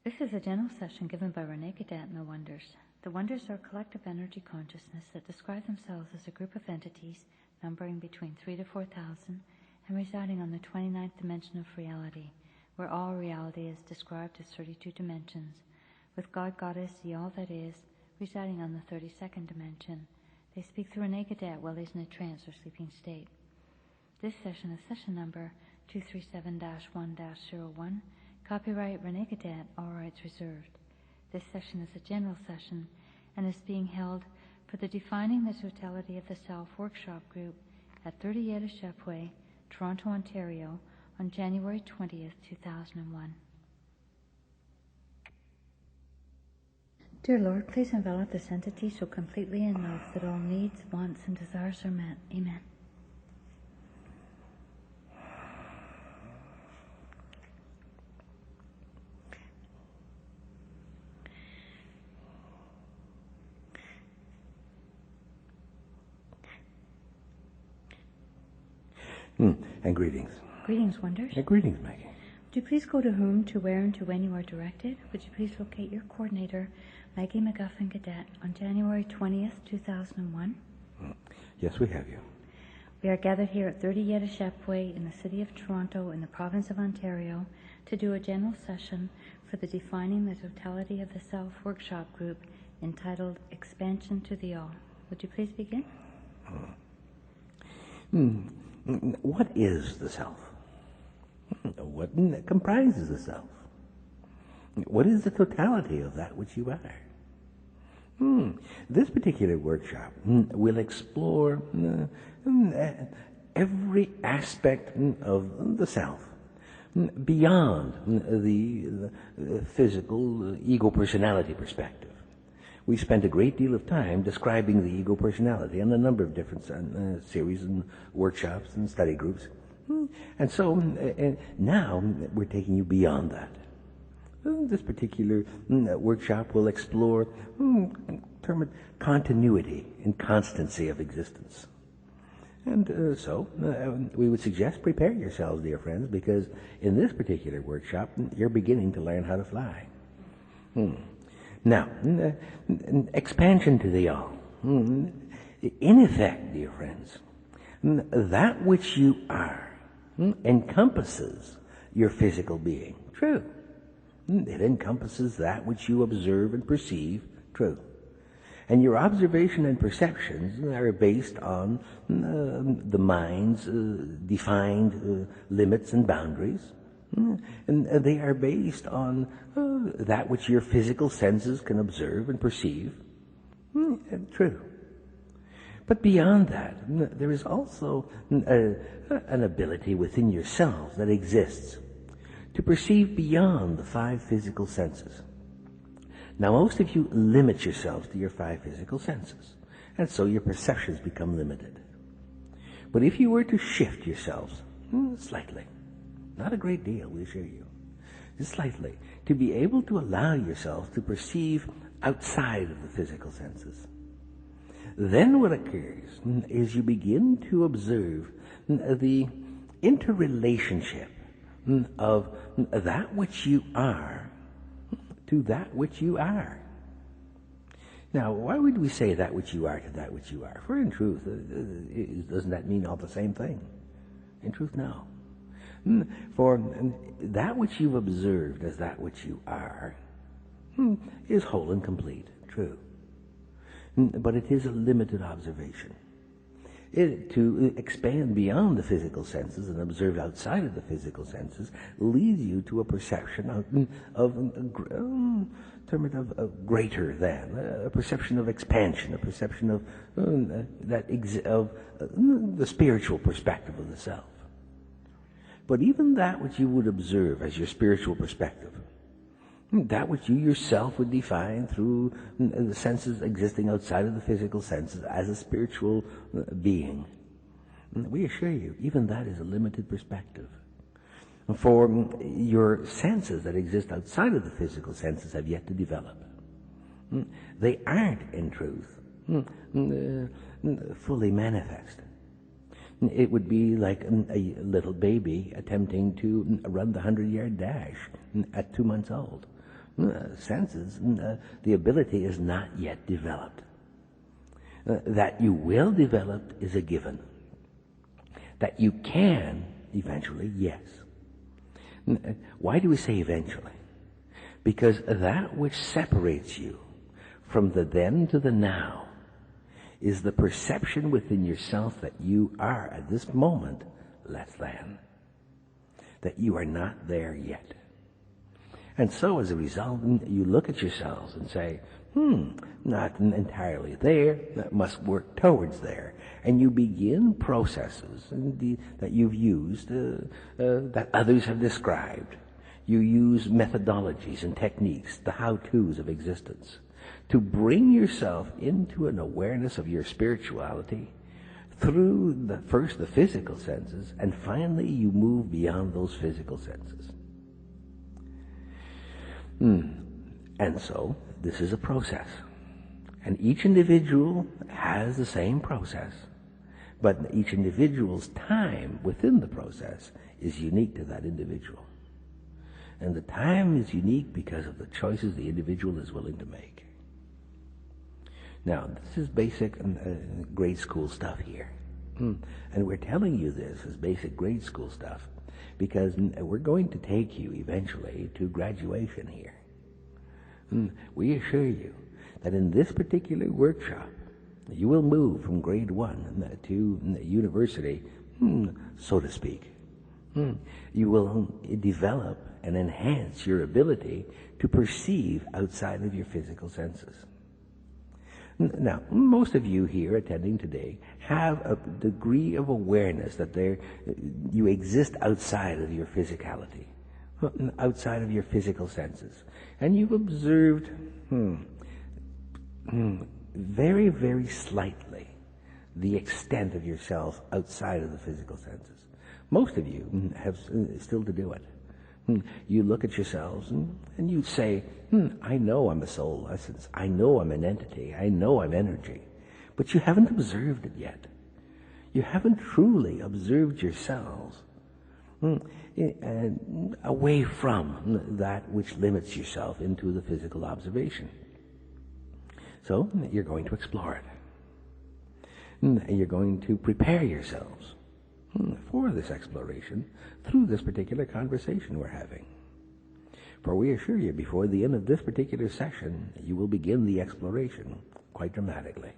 This is a general session given by Rene Cadet and the Wonders. The Wonders are collective energy consciousness that describe themselves as a group of entities numbering between 3,000 to 4,000 and residing on the 29th dimension of reality, where all reality is described as 32 dimensions, with God, Goddess, the All That Is, residing on the 32nd dimension. They speak through Rene Cadet while he's in a trance or sleeping state. This session is session number 237-1-01. Copyright Rene Cadet, all rights reserved. This session is a general session and is being held for the Defining the Totality of the Self workshop group at 30 Yetta Shepway, Toronto, Ontario, on January 20th, 2001. Dear Lord, please envelop this entity so completely in love that all needs, wants, and desires are met. Amen. And greetings. Greetings, Wonders. Greetings, Maggie. Would you please go to whom, to where, and to when you are directed? Would you please locate your coordinator, Maggie McGuffin Cadet, on January 20th, 2001? Yes, we have you. We are gathered here at 30 Yetta Shepway in the city of Toronto in the province of Ontario to do a general session for the Defining the Totality of the Self workshop group entitled Expansion to the All. Would you please begin? What is the self? What comprises the self? What is the totality of that which you are? This particular workshop will explore every aspect of the self beyond the physical ego personality perspective. We spent a great deal of time describing the ego personality in a number of different series and workshops and study groups. And so now we're taking you beyond that. This particular workshop will explore term it continuity and constancy of existence. And so we would suggest prepare yourselves, dear friends, because in this particular workshop, you're beginning to learn how to fly. Now, expansion to the all. In effect, dear friends, that which you are encompasses your physical being. True. It encompasses that which you observe and perceive. True. And your observation and perceptions are based on the mind's defined limits and boundaries. And they are based on that which your physical senses can observe and perceive. True. But beyond that, there is also an ability within yourselves that exists to perceive beyond the five physical senses. Now, most of you limit yourselves to your five physical senses, and so your perceptions become limited. But if you were to shift yourselves slightly, not a great deal, we assure you, just slightly, to be able to allow yourselves to perceive outside of the physical senses, then what occurs is you begin to observe the interrelationship of that which you are to that which you are. Now, why would we say that which you are to that which you are? For in truth, doesn't that mean all the same thing? In truth, no. For that which you've observed as that which you are is whole and complete, true. But it is a limited observation. To expand beyond the physical senses and observe outside of the physical senses leads you to a perception of greater than, a perception of expansion, a perception of the spiritual perspective of the self. But even that which you would observe as your spiritual perspective, that which you yourself would define through the senses existing outside of the physical senses as a spiritual being, we assure you, even that is a limited perspective. For your senses that exist outside of the physical senses have yet to develop. They aren't, in truth, fully manifest. It would be like a little baby attempting to run the 100-yard dash at 2 months old. senses, the ability is not yet developed. That you will develop is a given. That you can eventually, yes. Why do we say eventually? Because that which separates you from the then to the now is the perception within yourself that you are at this moment less than. That you are not there yet. And so as a result, you look at yourselves and say, not entirely there, that must work towards there. And you begin processes that you've used, that others have described. You use methodologies and techniques, the how-tos of existence, to bring yourself into an awareness of your spirituality through first the physical senses, and finally you move beyond those physical senses. And so, this is a process. And each individual has the same process, but each individual's time within the process is unique to that individual. And the time is unique because of the choices the individual is willing to make. Now, this is basic grade school stuff here. And we're telling you this as basic grade school stuff because we're going to take you eventually to graduation here. We assure you that in this particular workshop, you will move from grade 1 to university, so to speak. You will develop and enhance your ability to perceive outside of your physical senses. Now, most of you here attending today have a degree of awareness that you exist outside of your physicality, outside of your physical senses. And you've observed very, very slightly the extent of yourself outside of the physical senses. Most of you have still to do it. You look at yourselves and you say, I know I'm a soul essence. I know I'm an entity. I know I'm energy. But you haven't observed it yet. You haven't truly observed yourselves away from that which limits yourself into the physical observation. So you're going to explore it. And you're going to prepare yourselves for this exploration through this particular conversation we're having. For we assure you, before the end of this particular session, you will begin the exploration quite dramatically.